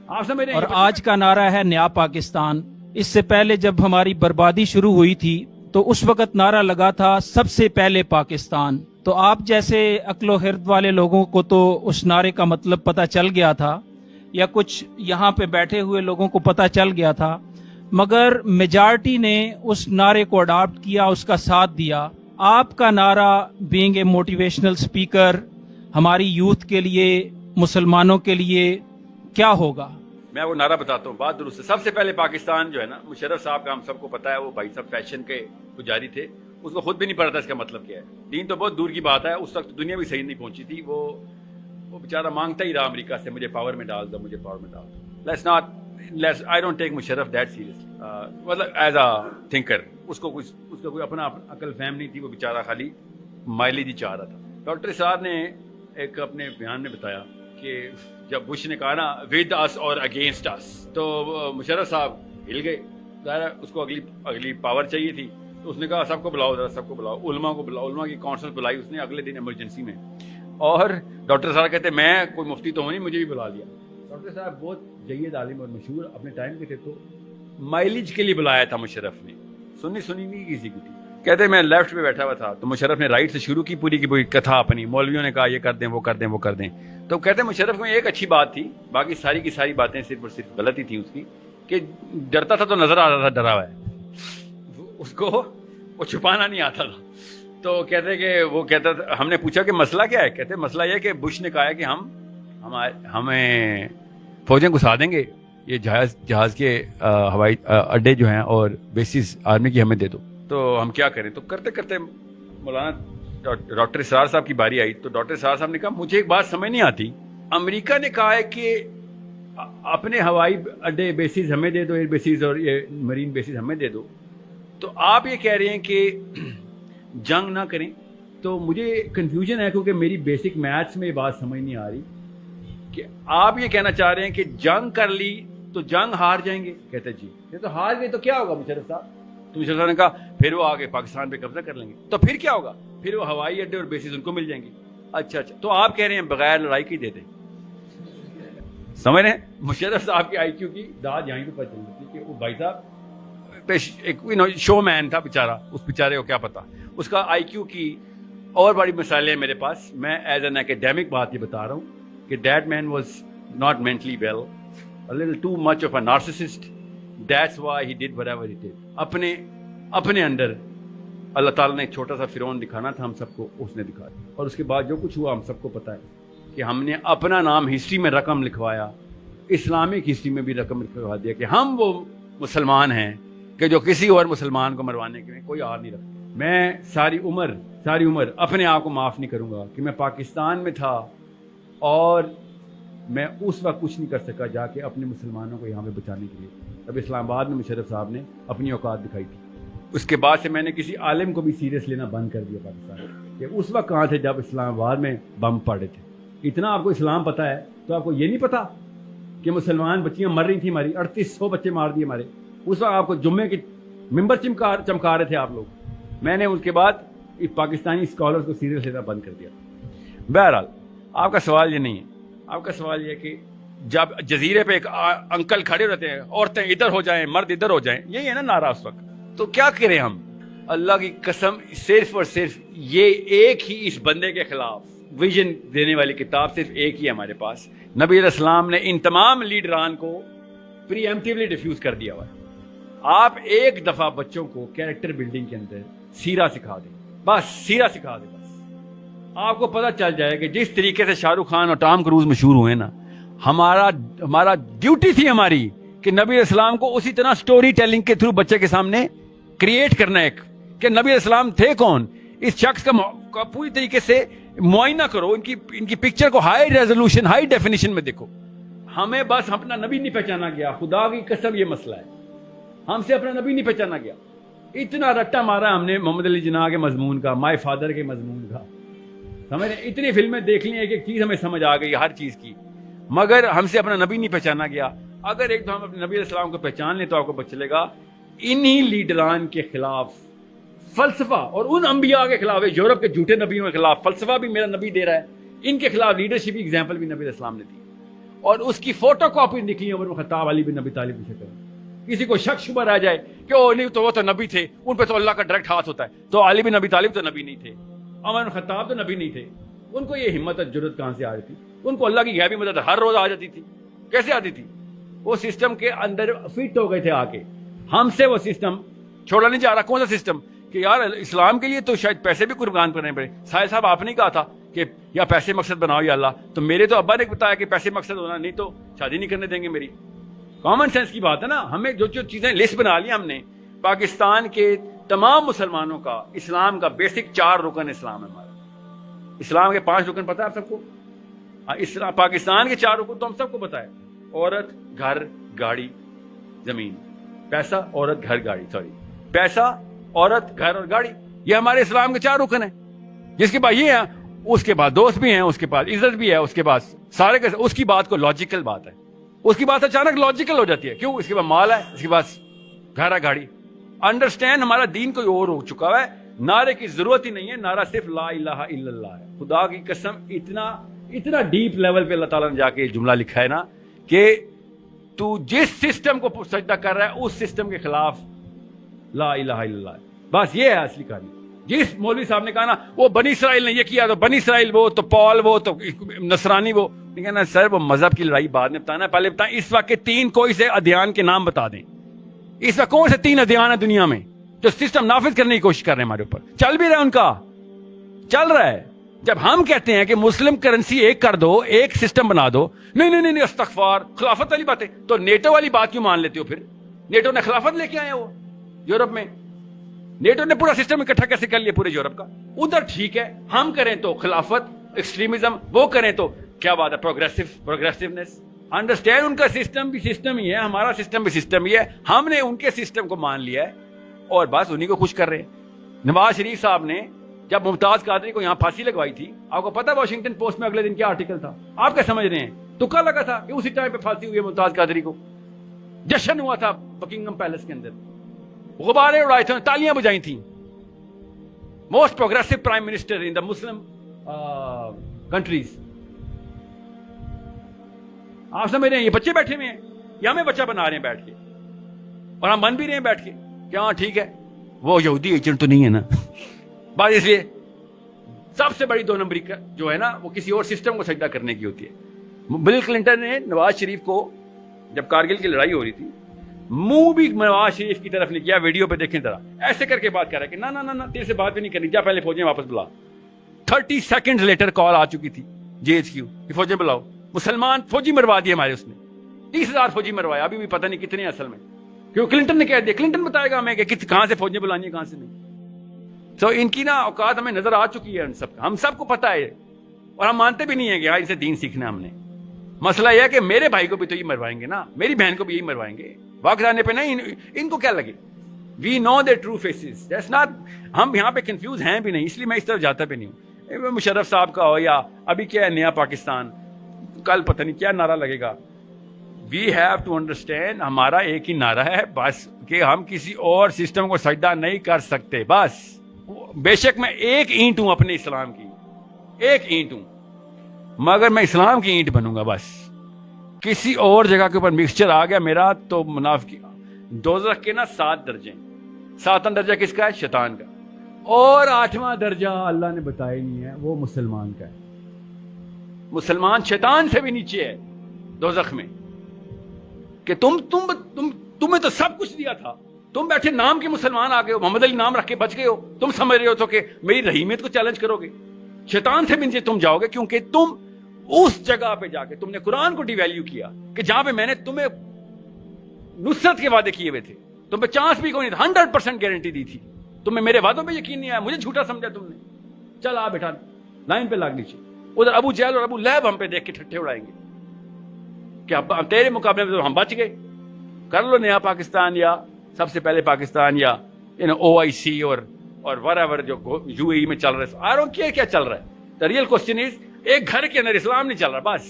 آپ سمجھ رہے ہیں؟ اور آج کا نعرہ ہے نیا پاکستان. اس سے پہلے جب ہماری بربادی شروع ہوئی تھی تو اس وقت نعرہ لگا تھا سب سے پہلے پاکستان. تو آپ جیسے عقل و خرد والے لوگوں کو تو اس نعرے کا مطلب پتہ چل گیا تھا, یا کچھ یہاں پہ بیٹھے ہوئے لوگوں کو پتہ چل گیا تھا, مگر میجارٹی نے اس نعرے کو اڈاپٹ کیا, اس کا ساتھ دیا. آپ کا نعرہ بینگ اے موٹیویشنل اسپیکر ہماری یوتھ کے لیے, مسلمانوں کے لیے کیا ہوگا؟ میں وہ نعرہ بتاتا ہوں, بات درست ہے. سب سے پہلے پاکستان جو ہے نا, مشرف صاحب کا ہم سب کو پتا ہے, وہ بھائی صاحب فیشن کے پجاری تھے, اس کو خود بھی نہیں پتا تھا اس کا مطلب کیا ہے. دین تو بہت دور کی بات ہے, اس وقت دنیا بھی صحیح نہیں پہنچی تھی. وہ بیچارہ مانگتا ہی رہا امریکہ سے, مجھے پاور میں ڈال دو, مجھے پاور میں ڈال دو. I don't take Musharraf that seriously. مطلب ایز اے تھنکر اس کا کوئی اپنا عقل فہم نہیں تھی, وہ بیچارہ خالی مائلیج ہی چاہ رہا تھا. ڈاکٹر اسرار نے ایک اپنے بیان میں بتایا کہ جب بش نے کہا نا ود اس اور اگینسٹ اس, تو مشرف صاحب ہل گئے. ظاہر اس کو اگلی پاور چاہیے تھی, تو اس نے کہا سب کو بلاؤ, ذرا سب کو بلاؤ, علماء کو بلاؤ. علماء کی کانفرنس بلائی اس نے اگلے دن ایمرجنسی میں, اور ڈاکٹر صاحب کہتے میں کوئی مفتی تو ہوں نہیں, مجھے بھی بلا لیا. ڈاکٹر صاحب بہت جید عالم اور مشہور اپنے ٹائم کے تھے, تو مائلیج کے لیے بلایا تھا مشرف نے, سنی نہیں کسی کی تھی. کہتے میں لیفٹ پہ بیٹھا ہوا تھا, تو مشرف نے رائٹ سے شروع کی پوری کی پوری کتھا اپنی. مولویوں نے کہا یہ کر دیں, وہ کر دیں, وہ کر دیں. تو کہتے مشرف میں ایک اچھی بات تھی, باقی ساری کی ساری باتیں صرف اور صرف غلطی تھیں اس کی, کہ ڈرتا تھا تو نظر آ رہا تھا ڈرا ہوا ہے, اس کو وہ چھپانا نہیں آتا تھا. تو کہتے کہ وہ کہتا تھا, ہم نے پوچھا کہ مسئلہ کیا ہے, کہتے مسئلہ یہ کہ بش نے کہا ہے کہ ہمیں فوجیں گھسا دیں گے, یہ جہاز کے ہوائی اڈے جو ہیں اور بیسز آرمی کی ہمیں دے دو, تو ہم کیا کریں. تو کرتے کرتے مولانا ڈاکٹر اسرار صاحب کی باری آئی, تو ڈاکٹر اسرار صاحب نے کہا مجھے ایک بات سمجھ نہیں آتی, امریکہ نے کہا ہے کہ اپنے ہوائی اڈے بیسز ہمیں دے دو, ایئر بیسز اور یہ مرین بیسز ہمیں دے دو, تو آپ یہ کہہ رہے ہیں کہ جنگ نہ کریں. تو مجھے کنفیوژن ہے, کیونکہ میری بیسک میتھس میں یہ بات سمجھ نہیں آ رہی کہ آپ یہ کہنا چاہ رہے ہیں کہ جنگ کر لی تو جنگ ہار جائیں گے. کہتے جی, یہ تو ہار گئے تو کیا ہوگا مشرف صاحب. تو مشرف صاحب نے کہا پھر وہ آگے پاکستان پہ قبضہ کر لیں گے, تو پھر کیا ہوگا, پھر وہ ہوائی اڈے اور بیسز ان کو مل جائیں گے. اچھا, تو آپ کہہ رہے ہیں بغیر لڑائی کی دے دیں. سمجھ رہے ہیں, مشرف صاحب کی آئی کیو کی داد یہیں پہ پتہ چلتی کہ وہ بھائی صاحب ایک شو مین تھا بیچارہ, اس بیچارے کو کیا پتا, اس کا آئی کیو کی اور بڑی مثالیں ہیں میرے پاس. میں ایز این اکیڈیمک بات یہ بتا رہا ہوں کہ that man was not mentally well, a little too much of a narcissist. That's why he did whatever he did. اپنے اندر اللہ تعالیٰ نے ایک چھوٹا سا فرعون دکھانا تھا ہم سب کو, اس نے دکھا دیا, اور اس کے بعد جو کچھ ہوا ہم سب کو پتا ہے کہ ہم نے اپنا نام ہسٹری میں رقم لکھوایا, اسلامک ہسٹری میں بھی رقم لکھوا دیا کہ ہم وہ مسلمان ہیں کہ جو کسی اور مسلمان کو مروانے کے کوئی آر نہیں رکھتا. میں ساری عمر اپنے آپ کو معاف نہیں کروں گا کہ میں پاکستان میں تھا اور میں اس وقت کچھ نہیں کر سکا جا کے اپنے مسلمانوں کو یہاں پہ بچانے کے لیے. اب اسلام آباد میں مشرف صاحب نے اپنی اوقات دکھائی تھی, اس کے بعد سے میں نے کسی عالم کو بھی سیریس لینا بند کر دیا پاکستان کہ اس وقت کہاں تھے جب اسلام آباد میں بم پڑے تھے. اتنا آپ کو اسلام پتہ ہے تو آپ کو یہ نہیں پتا کہ مسلمان بچیاں مر رہی تھیں ہماری, 3800 بچے مار دیے ہمارے. اس وقت آپ کو جمعے کی ممبر چمکا رہے تھے آپ لوگ. میں نے اس کے بعد پاکستانی اسکالرز کو سیریس لینا بند کر دیا. بہرحال آپ کا سوال یہ نہیں ہے, آپ کا سوال یہ ہے کہ جب جزیرے پہ ایک انکل کھڑے رہتے ہیں, عورتیں ادھر ہو جائیں, مرد ادھر ہو جائیں, یہی ہے نا نعرہ اس وقت, تو کیا کریں ہم. اللہ کی قسم صرف اور صرف یہ ایک ہی اس بندے کے خلاف ویژن دینے والی کتاب صرف ایک ہی ہے ہمارے پاس. نبی علیہ السلام نے ان تمام لیڈران کو پری ایمپٹیولی ڈیفیوز کر دیا ہوا ہے. آپ ایک دفعہ بچوں کو کیریکٹر بلڈنگ کے اندر سیرہ سکھا دیں, بس سیرہ سکھا دیں, بس آپ کو پتہ چل جائے کہ جس طریقے سے شاہ رخ خان اور ٹام کروز مشہور ہوئے نا, ہمارا ڈیوٹی تھی ہماری کہ نبی علیہ السلام کو اسی طرح سٹوری ٹیلنگ کے تھرو بچے کے سامنے کریٹ کرنا ایک کہ نبی علیہ السلام تھے کون. اس شخص کا پوری طریقے سے معائنہ کرو, ان کی پکچر کو ہائی ریزولوشن ہائی ڈیفینیشن میں دیکھو. ہمیں بس اپنا نبی نہیں پہچانا گیا, خدا کی قسم یہ مسئلہ ہے, ہم سے اپنا نبی نہیں پہچانا گیا. اتنا رٹا مارا ہم نے محمد علی جناح کے مضمون کا, مائی فادر کے مضمون کا, سمجھ رہے, اتنی فلمیں دیکھ لی, ایک چیز ہمیں سمجھ آ گئی ہر چیز کی, مگر ہم سے اپنا نبی نہیں پہچانا گیا. اگر ایک تو ہم اپنے نبی علیہ السلام کو پہچان لیں تو آپ کو پتہ چلے گا انہی لیڈران کے خلاف فلسفہ, اور ان انبیاء کے خلاف, یورپ کے جھوٹے نبیوں کے خلاف فلسفہ بھی میرا نبی دے رہا ہے, ان کے خلاف لیڈرشپ ایگزامپل بھی نبی علیہ السلام نے دی. اور اس کی فوٹو کاپی نکلی عمر بن خطاب علی بن ابی طالب کی شکل میں. کسی کو شک شبہ رہ جائے کہ او نہیں تو وہ تو نبی تھے, ان پہ تو اللہ کا ڈائریکٹ ہاتھ ہوتا ہے, تو علی بن ابی طالب تو نبی نہیں تھے, عمر بن خطاب تو نبی نہیں تھے. ان کو یہ ہمت اور جرأت کہاں سے آ رہی تھی؟ ان کو اللہ کی غیبی مدد ہر روز آ جاتی تھی. کیسے آتی تھی؟ وہ سسٹم کے اندر فٹ ہو گئے تھے آ کے. ہم سے وہ سسٹم چھوڑا نہیں جا رہا. کون سا سسٹم کہ یار اسلام کے لیے تو شاید پیسے بھی قربان کرنے پڑے. ساحل صاحب آپ نے کہا تھا کہ یا پیسے مقصد بناؤ یا اللہ, تو میرے تو ابا نے بتایا کہ پیسے مقصد ہونا, نہیں تو شادی نہیں کرنے دیں گے میری. کامن سینس کی بات ہے نا. ہمیں جو چیزیں لسٹ بنا لی ہم نے, پاکستان کے تمام مسلمانوں کا اسلام کا بیسک 4 رکن اسلام ہے ہمارا. اسلام کے 5 رکن پتہ ہے آپ سب کو؟ اسلام پاکستان کے 4 رکن تو ہم سب کو پتہ ہے. عورت, گھر, گاڑی, زمین. پیسہ, عورت, گھر, گاڑی, پیسہ, عورت, گھر اور گاڑی, یہ ہمارے اسلام کے 4 رکن ہیں. جس کے بعد یہ ہیں, اس کے بعد دوست بھی ہیں, اس کے بعد عزت بھی ہے, اس کے بعد سارے کے اس کی بات کو لاجیکل بات ہے. اس کی بات اچانک لاجیکل ہو جاتی ہے. کیوں؟ اس کے بعد مال ہے, اس کے بعد گھر ہے, گاڑی. انڈرسٹینڈ, ہمارا دین کوئی اور ہو چکا ہے. نعرے کی ضرورت ہی نہیں ہے, نعرہ صرف لا الہ الا اللہ ہے. خدا کی قسم اتنا ڈیپ لیول پہ اللہ تعالیٰ نے جا کے جملہ لکھا ہے نا کہ تو جس سسٹم کو سجدہ کر رہا ہے اس سسٹم کے خلاف لا الہ الا اللہ ہے. بس یہ ہے اصلی کہانی. جس مولوی صاحب نے کہا نا وہ بنی اسرائیل نے یہ کیا, تو بنی اسرائیل وہ, تو پال وہ, تو نصرانی وہ, کہنا سر وہ مذہب کی لڑائی بعد میں بتانا, پہلے بتائیں اس وقت کے 3 کوئی سے ادیان کے نام بتا دیں. اس وقت کون سے 3 ادیان ہیں دنیا میں جو سسٹم نافذ کرنے کی کوشش کر رہے ہیں ہمارے اوپر؟ چل بھی رہا ہے ان کا, چل رہا ہے. جب ہم کہتے ہیں کہ مسلم کرنسی ایک کر دو, ایک سسٹم بنا دو, نہیں استغفار, خلافت والی باتیں, تو نیٹو والی بات کیوں مان لیتے ہو پھر؟ نیٹو نے خلافت لے کے آئے وہ یورپ میں. نیٹو نے پورا سسٹم اکٹھا کیسے کر لیا پورے یورپ کا؟ ادھر ٹھیک ہے, ہم کریں تو خلافت, ایکسٹریمزم, وہ کریں تو کیا بات ہے, پروگریسونیس. انڈرسٹینڈ, ان کا سسٹم بھی سسٹم ہی ہے, ہمارا سسٹم بھی سسٹم ہی ہے. ہم نے ان کے سسٹم کو مان لیا ہے اور بس انہی کو خوش کر رہے ہیں. نواز شریف صاحب نے جب ممتاز قادری کو یہاں پھانسی لگوائی تھی, آپ کو پتا واشنگٹن پوسٹ میں اگلے دن کیا آرٹیکل تھا؟ آپ کیا سمجھ رہے ہیں؟ تکا لگا تھا کہ اسی ٹائم پہ پھانسی ہوئی ہے ممتاز قادری کو. جشن ہوا تھا بکنگم پیلس کے اندر, غبارے اڑائے تھے, تالیاں بجائی تھیں. موسٹ پروگریسو پرائم منسٹر ان دا مسلم کنٹریز. آپ سمجھ رہے ہیں یہ بچے بیٹھے ہوئے ہیں, یا ہمیں بچہ بنا رہے ہیں بیٹھ کے, اور ہم بن بھی رہے ہیں بیٹھ کے کہ ہاں ٹھیک ہے وہ یہودی ایجنٹ تو نہیں ہے نا. بات اس لیے سب سے بڑی 2 نمبری کا جو ہے نا وہ کسی اور سسٹم کو سجدہ کرنے کی ہوتی ہے. بل کلنٹن نے نواز شریف کو جب کارگل کی لڑائی ہو رہی تھی, منہ بھی نواز شریف کی طرف نہیں کیا. ویڈیو پہ دیکھیں ذرا, ایسے کر کے بات کر رہا ہے کہ نہ تیرے سے بات بھی نہیں کرنی, جا پہلے فوجیں واپس بلا. 30 سیکنڈ لیٹر کال آ چکی تھی JHQ کہ فوجیں بلاؤ. مسلمان فوجی مروا دیے ہمارے, اس نے 30,000 فوجی مروایا, ابھی بھی پتہ نہیں کتنے اصل میں, کیوں کلنٹن نے کہہ دیا. کلنٹن بتائے گا ہمیں کہ کہاں سے فوجیں بلانی ہے کہاں سے نہیں. تو ان کی نا اوقات ہمیں نظر آ چکی ہے, ان سب ہم سب کو پتہ ہے, اور ہم مانتے بھی نہیں ہیں کہ ان سے دین سیکھنا ہم نے. مسئلہ یہ ہے کہ میرے بھائی کو بھی تو یہ مروائیں گے نا, میری بہن کو بھی یہی مروائیں گے. وقت آنے پہ نہیں ان کو کیا لگے. We know their true faces, that's not, ہم یہاں پہ کنفیوز ہیں بھی نہیں, اس لیے میں اس طرف جاتا بھی نہیں ہوں. مشرف صاحب کا ہو یا ابھی کیا ہے نیا پاکستان, کل پتہ نہیں کیا نعرہ لگے گا. وی ہیو ٹو انڈرسٹینڈ, ہمارا ایک ہی نعرہ ہے بس, کہ ہم کسی اور سسٹم کو سجدہ نہیں کر سکتے بس. بے شک میں ایک اینٹ ہوں اپنے اسلام کی, ایک اینٹ ہوں, مگر میں اسلام کی اینٹ بنوں گا بس. کسی اور جگہ کے اوپر مکسچر آ گیا میرا تو منافقی. دوزخ کے نا 7 درجے, 7واں درجہ کس کا ہے؟ شیطان کا, اور 8واں درجہ اللہ نے بتایا نہیں ہے, وہ مسلمان کا ہے. مسلمان شیطان سے بھی نیچے ہے دوزخ میں, کہ تمہیں تو سب کچھ دیا تھا, تم بیٹھے نام کے مسلمان آ گئے ہو, محمد علی نام رکھ کے بچ گئے ہو, تم سمجھ رہے ہو تو کہ میری رحیمیت کو چیلنج کرو گے. شیطان سے بھی نیچے تم جاؤ گے, کیونکہ تم اس جگہ پہ جا کے تم نے قرآن کو ڈی ویلیو کیا, کہ جہاں پہ میں نے تمہیں نصرت کے وعدے کیے ہوئے تھے, تم پہ چانس بھی کوئی نہیں تھا, 100% گارنٹی دی تھی, تمہیں میرے وعدوں پہ یقین نہیں آیا, مجھے جھوٹا سمجھا تم نے. چل آ بیٹھا لائن پہ لاگ نیچے. ادھر ابو جہل اور ابو لہب ہم پہ دیکھ کے ٹھٹھے اڑائیں گے کہ تیرے مقابلے میں تو ہم بچ گئے. کر لو نیا پاکستان, یا سب سے پہلے پاکستان, یا OIC اور whatever جو UAE میں چل رہا ہے. I don't care کیا چل رہا ہے. The real question is, ایک گھر کے اندر اسلام نہیں چل رہا بس.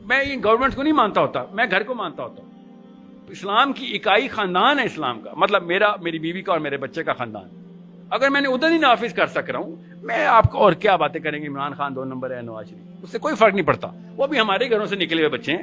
میں یہ گورنمنٹ کو نہیں مانتا ہوتا, میں گھر کو مانتا ہوتا ہوں. اسلام کی اکائی خاندان ہے اسلام کا, مطلب میری بیوی کا اور میرے بچے کا خاندان. اگر میں نے ادھر ہی نافذ کر سک رہا ہوں, میں آپ کو اور کیا باتیں کریں گے, عمران خان 2 نمبر ہے, نواز شریف, اس سے کوئی فرق نہیں پڑتا. وہ بھی ہمارے گھروں سے نکلے ہوئے بچے ہیں,